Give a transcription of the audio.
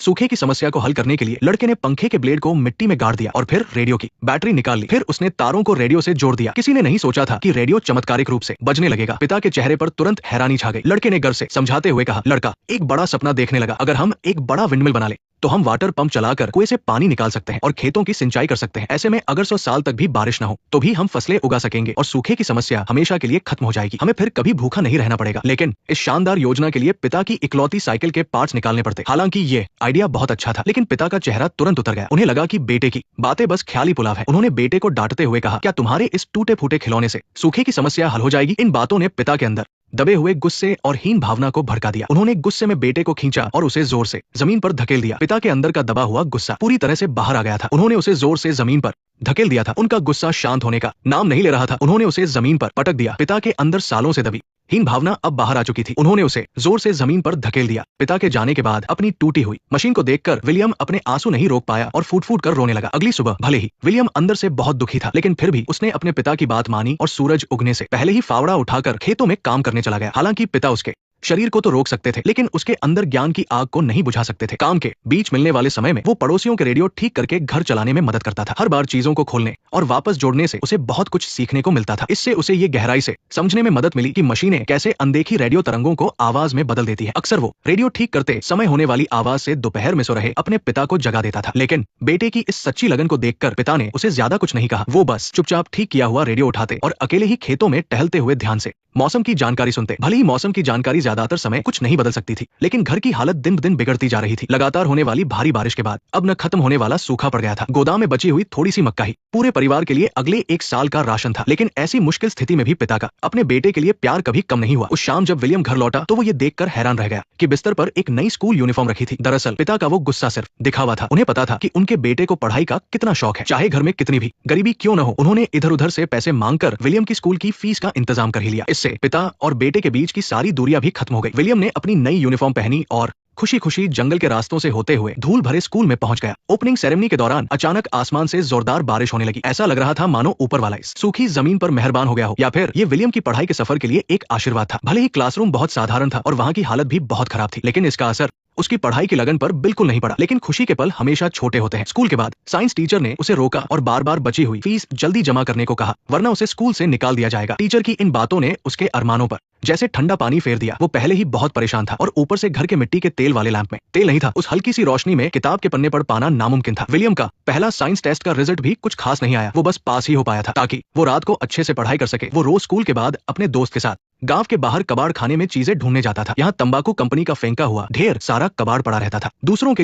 सूखे की समस्या को हल करने के लिए लड़के ने पंखे के ब्लेड को मिट्टी में गाड़ दिया और फिर रेडियो की बैटरी निकाल ली। फिर उसने तारों को रेडियो से जोड़ दिया। किसी ने नहीं सोचा था कि रेडियो चमत्कारिक रूप से बजने लगेगा। पिता के चेहरे पर तुरंत हैरानी छा गई। लड़के ने घर से समझाते हुए कहा, लड़का एक बड़ा सपना देखने लगा, अगर हम एक बड़ा विंडमिल बना ले तो हम वाटर पंप चलाकर कुएं से पानी निकाल सकते हैं और खेतों की सिंचाई कर सकते हैं। ऐसे में अगर 100 साल तक भी बारिश न हो तो भी हम फसलें उगा सकेंगे और सूखे की समस्या हमेशा के लिए खत्म हो जाएगी। हमें फिर कभी भूखा नहीं रहना पड़ेगा। लेकिन इस शानदार योजना के लिए पिता की इकलौती साइकिल के पार्ट्स निकालने पड़ते। हालांकि ये आइडिया बहुत अच्छा था, लेकिन पिता का चेहरा तुरंत उतर गया। उन्हें लगा कि बेटे की बातें बस ख्याली पुलाव है। उन्होंने बेटे को डांटते हुए कहा, क्या तुम्हारे इस टूटे फूटे खिलौने से सूखे की समस्या हल हो जाएगी? इन बातों ने पिता के अंदर दबे हुए गुस्से और हीन भावना को भड़का दिया। उन्होंने गुस्से में बेटे को खींचा और उसे जोर से जमीन पर धकेल दिया। पिता के अंदर का दबा हुआ गुस्सा पूरी तरह से बाहर आ गया था। उन्होंने उसे जोर से जमीन पर धकेल दिया था। उनका गुस्सा शांत होने का नाम नहीं ले रहा था। उन्होंने उसे जमीन पर पटक दिया। पिता के अंदर सालों से दबी हीन भावना अब बाहर आ चुकी थी। उन्होंने उसे जोर से जमीन पर धकेल दिया। पिता के जाने के बाद अपनी टूटी हुई मशीन को देखकर विलियम अपने आंसू नहीं रोक पाया और फूट फूट कर रोने लगा। अगली सुबह भले ही विलियम अंदर से बहुत दुखी था, लेकिन फिर भी उसने अपने पिता की बात मानी और सूरज उगने से पहले ही फावड़ा उठाकर खेतों में काम करने चला गया। हालांकि पिता उसके शरीर को तो रोक सकते थे, लेकिन उसके अंदर ज्ञान की आग को नहीं बुझा सकते थे। काम के बीच मिलने वाले समय में वो पड़ोसियों के रेडियो ठीक करके घर चलाने में मदद करता था। हर बार चीजों को खोलने और वापस जोड़ने से उसे बहुत कुछ सीखने को मिलता था। इससे उसे ये गहराई से समझने में मदद मिली कि मशीनें कैसे अनदेखी रेडियो तरंगों को आवाज में बदल देती है। अक्सर वो रेडियो ठीक करते समय होने वाली आवाज से दोपहर में सो रहे अपने पिता को जगा देता था। लेकिन बेटे की इस सच्ची लगन को देखकर पिता ने उसे ज्यादा कुछ नहीं कहा। वो बस चुपचाप ठीक किया हुआ रेडियो उठाते और अकेले ही खेतों में टहलते हुए ध्यान से मौसम की जानकारी सुनते। भले ही मौसम की जानकारी ज्यादातर समय कुछ नहीं बदल सकती थी, लेकिन घर की हालत दिन ब दिन बिगड़ती जा रही थी। लगातार होने वाली भारी बारिश के बाद अब न खत्म होने वाला सूखा पड़ गया था। गोदाम में बची हुई थोड़ी सी मक्का ही पूरे परिवार के लिए अगले 1 साल का राशन था। लेकिन ऐसी मुश्किल स्थिति में भी पिता का अपने बेटे के लिए प्यार कभी कम नहीं हुआ। उस शाम जब विलियम घर लौटा तो वो ये देखकर हैरान रह गया कि बिस्तर पर एक नई स्कूल यूनिफॉर्म रखी थी। दरअसल पिता का वो गुस्सा सिर्फ दिखावा था। उन्हें पता था कि उनके बेटे को पढ़ाई का कितना शौक है। चाहे घर में कितनी भी गरीबी क्यों न हो, उन्होंने इधर उधर से पैसे मांगकर विलियम की स्कूल की फीस का इंतजाम कर ही लिया। इससे पिता और बेटे के बीच की सारी दूरियां भी खत्म हो गई। विलियम ने अपनी नई यूनिफॉर्म पहनी और खुशी खुशी जंगल के रास्तों से होते हुए धूल भरे स्कूल में पहुंच गया। ओपनिंग सेरेमनी के दौरान अचानक आसमान से जोरदार बारिश होने लगी। ऐसा लग रहा था मानो ऊपर वाला इस सूखी जमीन पर मेहरबान हो गया हो, या फिर ये विलियम की पढ़ाई के सफर के लिए एक आशीर्वाद था। भले ही क्लासरूम बहुत साधारण था और वहां की हालत भी बहुत खराब थी, लेकिन इसका असर उसकी पढ़ाई की लगन पर बिल्कुल नहीं पड़ा। लेकिन खुशी के पल हमेशा छोटे होते हैं। स्कूल के बाद साइंस टीचर ने उसे रोका और बार बार बची हुई फीस जल्दी जमा करने को कहा, वरना उसे स्कूल से निकाल दिया जाएगा। टीचर की इन बातों ने उसके अरमानों पर जैसे ठंडा पानी फेर दिया। वो पहले ही बहुत परेशान था और ऊपर से घर के मिट्टी के तेल वाले लैंप में तेल नहीं था। उस हल्की सी रोशनी में किताब के पन्ने पढ़ पाना नामुमकिन था। विलियम का पहला साइंस टेस्ट का रिजल्ट भी कुछ खास नहीं आया। वो बस पास ही हो पाया था ताकि वो रात को अच्छे से पढ़ाई कर सके। वो रोज स्कूल के बाद अपने दोस्त के साथ गांव के बाहर कबाड़ खाने में चीजें ढूंढने जाता था। यहाँ तंबाकू कंपनी का फेंका हुआ ढेर सारा कबाड़ पड़ा रहता था। दूसरों के